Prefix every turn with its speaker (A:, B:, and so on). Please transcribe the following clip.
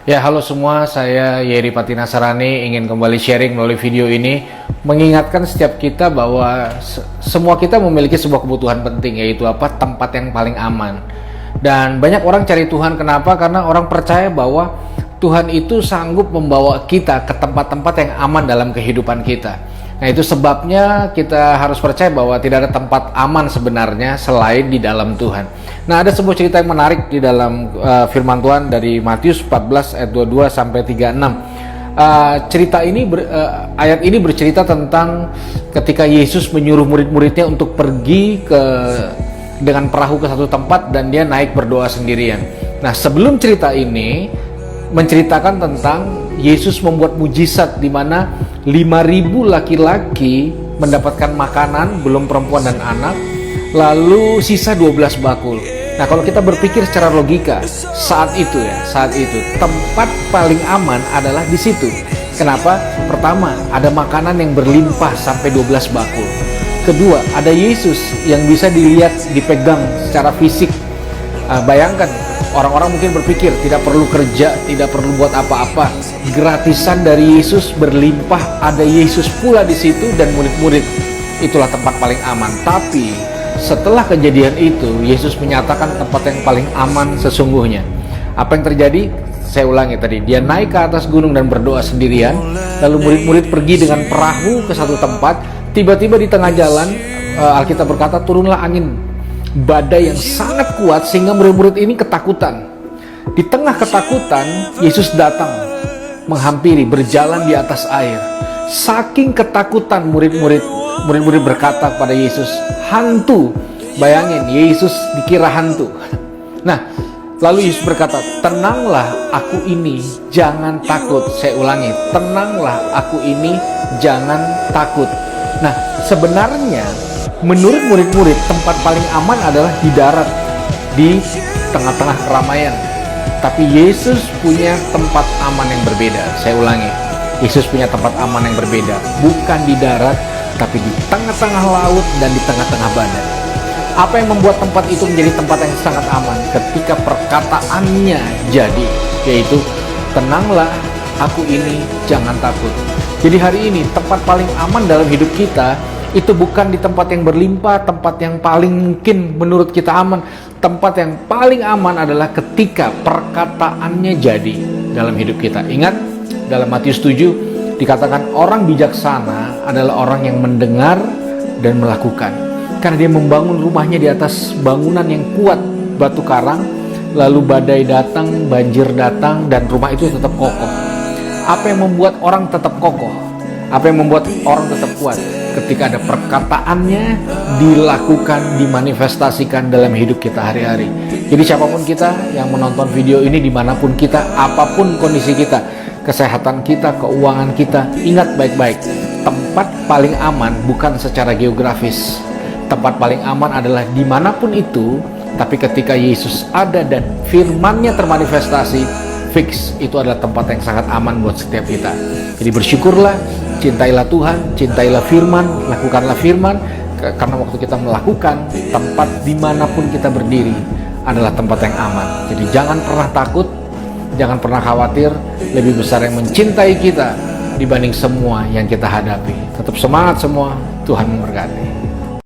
A: Ya, halo semua, saya Yeri Patinasarani ingin kembali sharing melalui video ini mengingatkan setiap kita bahwa semua kita memiliki sebuah kebutuhan penting, yaitu apa? Tempat yang paling aman. Dan banyak orang cari Tuhan, kenapa? Karena orang percaya bahwa Tuhan itu sanggup membawa kita ke tempat-tempat yang aman dalam kehidupan kita. Nah, itu sebabnya kita harus percaya bahwa tidak ada tempat aman sebenarnya selain di dalam Tuhan. Nah, ada sebuah cerita yang menarik di dalam firman Tuhan dari Matius 14 ayat 22 sampai 36. Cerita ini ayat ini bercerita tentang ketika Yesus menyuruh murid-muridnya untuk pergi dengan perahu ke satu tempat dan dia naik berdoa sendirian. Nah, sebelum cerita ini menceritakan tentang Yesus membuat mujizat di mana 5.000 laki-laki mendapatkan makanan, belum perempuan dan anak, lalu sisa 12 bakul. Nah, kalau kita berpikir secara logika, saat itu tempat paling aman adalah di situ. Kenapa? Pertama, ada makanan yang berlimpah sampai 12 bakul. Kedua, ada Yesus yang bisa dilihat, dipegang secara fisik. Bayangkan, orang-orang mungkin berpikir tidak perlu kerja, tidak perlu buat apa-apa, gratisan dari Yesus berlimpah, ada Yesus pula di situ dan murid-murid. Itulah tempat paling aman. Tapi setelah kejadian itu, Yesus menyatakan tempat yang paling aman sesungguhnya. Apa yang terjadi? Saya ulangi tadi, dia naik ke atas gunung dan berdoa sendirian, lalu murid-murid pergi dengan perahu ke satu tempat. Tiba-tiba di tengah jalan, Alkitab berkata turunlah angin badai yang sangat kuat sehingga murid-murid ini ketakutan. Di tengah ketakutan, Yesus datang menghampiri, berjalan di atas air. Saking ketakutan murid-murid berkata kepada Yesus, hantu. Bayangin, Yesus dikira hantu. Nah, lalu Yesus berkata, tenanglah, aku ini, jangan takut. Saya ulangi, tenanglah, aku ini, jangan takut. Nah, sebenarnya menurut murid-murid, tempat paling aman adalah di darat, di tengah-tengah keramaian. Tapi Yesus punya tempat aman yang berbeda. Saya ulangi, Yesus punya tempat aman yang berbeda. Bukan di darat, tapi di tengah-tengah laut dan di tengah-tengah badai. Apa yang membuat tempat itu menjadi tempat yang sangat aman? Ketika perkataannya jadi, yaitu, tenanglah, aku ini, jangan takut. Jadi hari ini, tempat paling aman dalam hidup kita itu bukan di tempat yang berlimpah, tempat yang paling mungkin menurut kita aman. Tempat yang paling aman adalah ketika perkataannya jadi dalam hidup kita. Ingat, dalam Matius 7 dikatakan orang bijaksana adalah orang yang mendengar dan melakukan. Karena dia membangun rumahnya di atas bangunan yang kuat, batu karang, lalu badai datang, banjir datang, dan rumah itu tetap kokoh. Apa yang membuat orang tetap kokoh? Apa yang membuat orang tetap kuat? Ketika ada perkataannya dilakukan, dimanifestasikan dalam hidup kita hari-hari. Jadi siapapun kita yang menonton video ini, dimanapun kita, apapun kondisi kita, kesehatan kita, keuangan kita, ingat baik-baik, tempat paling aman bukan secara geografis. Tempat paling aman adalah dimanapun itu, tapi ketika Yesus ada dan firman-Nya termanifestasi, fix, itu adalah tempat yang sangat aman buat setiap kita. Jadi bersyukurlah, cintailah Tuhan, cintailah firman, lakukanlah firman, karena waktu kita melakukan, tempat dimanapun kita berdiri adalah tempat yang aman. Jadi jangan pernah takut, jangan pernah khawatir, lebih besar yang mencintai kita dibanding semua yang kita hadapi. Tetap semangat semua, Tuhan memberkati.